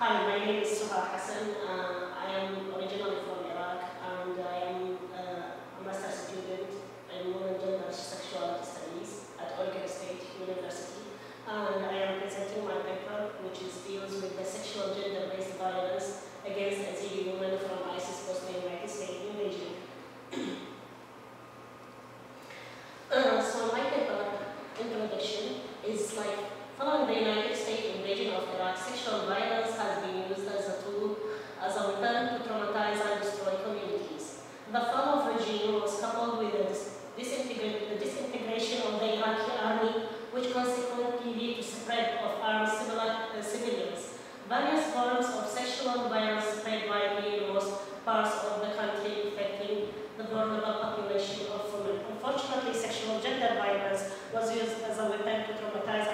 Hi, my name is Suha Hassen. I am originally from Iraq and I am a master's student in women, gender, sexuality studies at Oregon State University. And I am presenting my paper, which deals with the sexual gender-based violence against Yazidi women from ISIS post-United States invasion. So my paper introduction is like, following the United States invasion of Iraq, sexual violence has been used as a tool, as a weapon to traumatize and destroy communities. The fall of regime was coupled with the disintegration of the Iraqi army, which consequently led to spread of armed civilians. Various forms of sexual violence spread widely in most parts of the country, affecting the vulnerable population of women. Unfortunately, sexual gender violence was used as a weapon to traumatize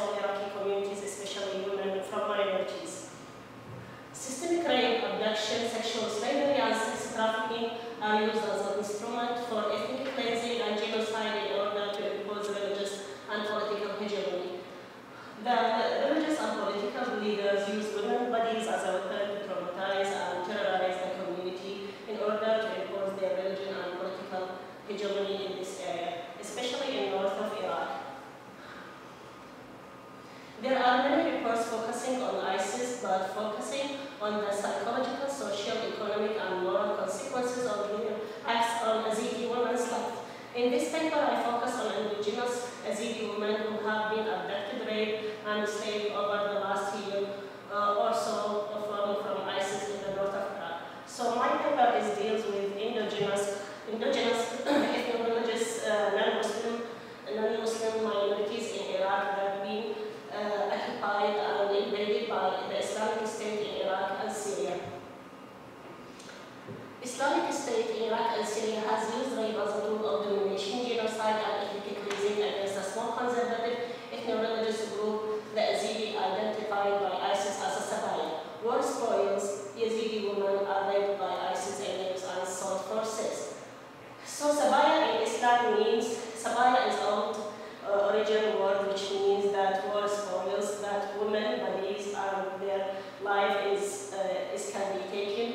all Iraqi communities, especially women from minorities. Systemic rape, abduction, sexual slavery, and sex trafficking are used as an instrument for ethnic cleansing and genocide in order to impose religious and political hegemony. The religious and political leaders use women's bodies as a weapon to traumatize and terrorize the community in order to impose their religion and political hegemony in this area, especially in north of Iraq. There are many reports focusing on ISIS, but focusing on the psychological, social, economic, and moral consequences of their acts on Yazidi women's life. In this paper, I focus on indigenous Yazidi women who have been abducted, raped, and enslaved over the last year or so from ISIS in the north of Iraq. So my paper deals with indigenous ethno-religious, non-Muslim minorities in Iraq that have been occupied and invaded by the Islamic State in Iraq and Syria. Islamic State in Iraq and Syria has used rape as a tool of domination, genocide, and ethnic cleansing against a small conservative ethno-religious group, the Yazidi, identified by ISIS as a Sabaya. War spoils, Yazidi women are raped by ISIS agents and sold for sex. So Sabaya in Islam means, Sabaya is old original word which means that war spoils, that women, bodies, and their life can be taken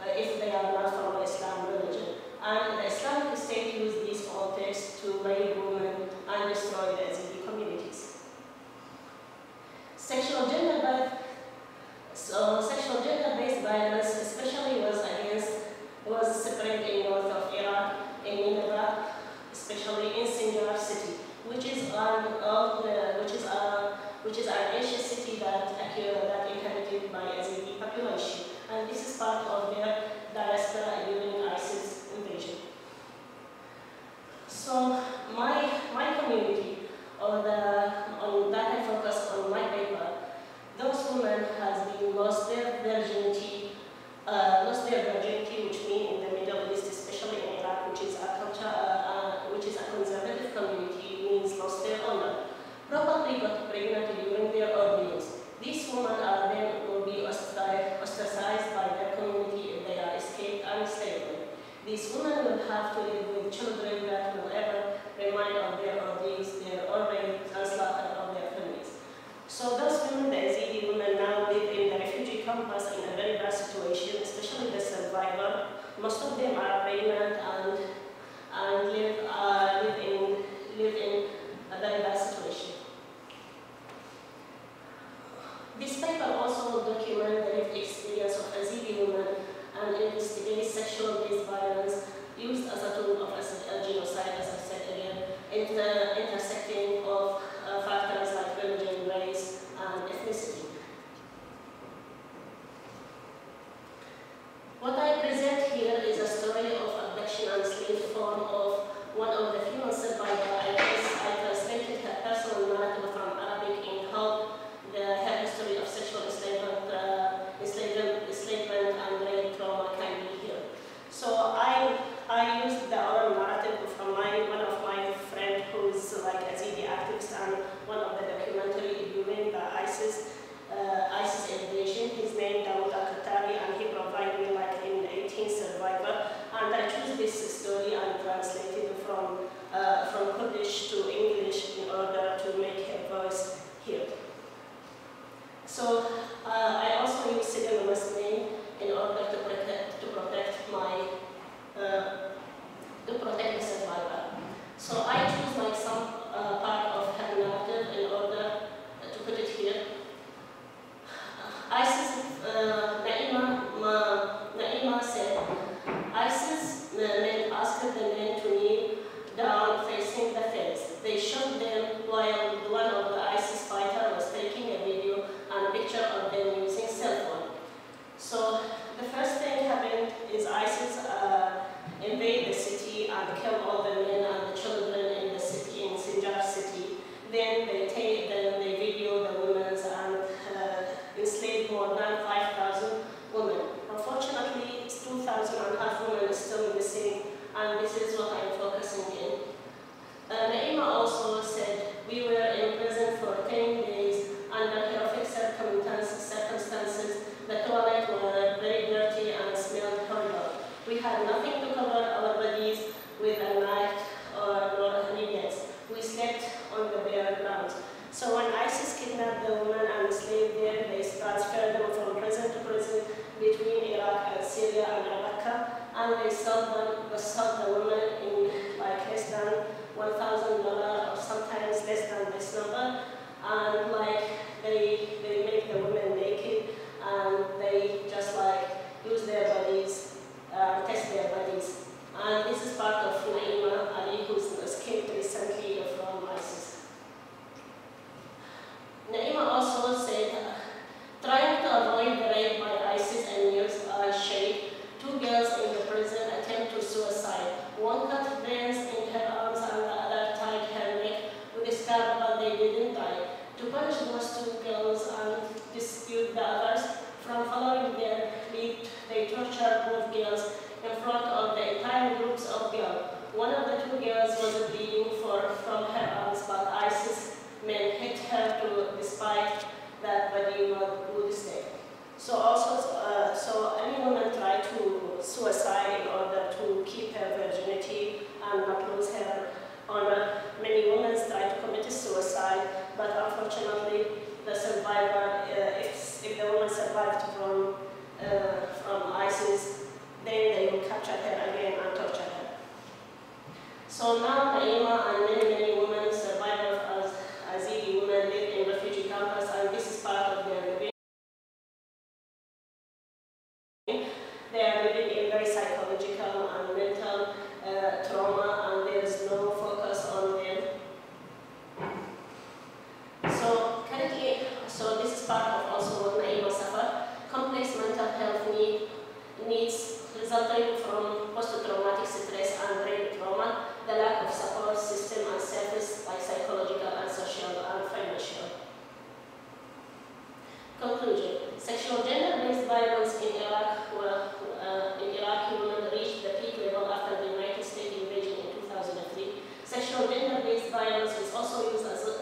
if they are not from the Islam religion. And the Islamic State used this context to rape women and destroy the Yazidi communities. Sexual gender-based violence especially was spread in north of Iraq, in Nineveh, especially in Sinjar city, which is an ancient city that inhabited by Yazidi population, and this is part of their diaspora during ISIS invasion. So my community, on that I focus on my paper, those women has been lost their virginity, which means in the Middle East, especially in Iraq, which is a conservative community, means lost their honor. Probably got pregnant during their ordeals. These women will be ostracized by their community if they are escaped and slavery. These women will have to live with children that will ever remind of their ordeals, their ordeal, and slaughter of their families. So those women, the Yazidi women, now live in the refugee campus in a very bad situation, especially the survivor. Most of them are pregnant and live in a very bad situation. This paper also documents the lived experience of Yazidi women and investigates sexual-based violence used as a tool of a genocide, as I said again, intersecting of factors like religion, race, and ethnicity. What I present here is a story of abduction and slave form of one of the female survivors. I translated her personal narrative from Arabic in how her history of sexual enslavement and rape trauma can be here. So I used the oral narrative from one of my friends who is like a Yazidi activist and one of the documentary during the ISIS invasion. His name Dawood Al-Qattabi, and he provided me like in 18 survivor. And I chose this story and translated from One of the two girls was bleeding from her arms, but ISIS men hit her despite that body would stay. So any woman tried to suicide in order to keep her virginity and not lose her honor. Many women tried to commit suicide, but unfortunately, the survivor, if the woman survived from ISIS, then they will capture her again and torture her. So now Naima and many women, survivors as Yazidi women, live in refugee camps, and this is part of their living. They are living in very psychological and mental trauma, and there is no focus on them. So currently, this is part of also what Naima suffered. Complex mental health needs resulting from post-traumatic stress and brain trauma, the lack of support system and service like psychological and social and financial. Conclusion. Sexual gender-based violence in Iraq, in Iraqi women reached the peak level after the United States invasion in 2003. Sexual gender-based violence is also used as a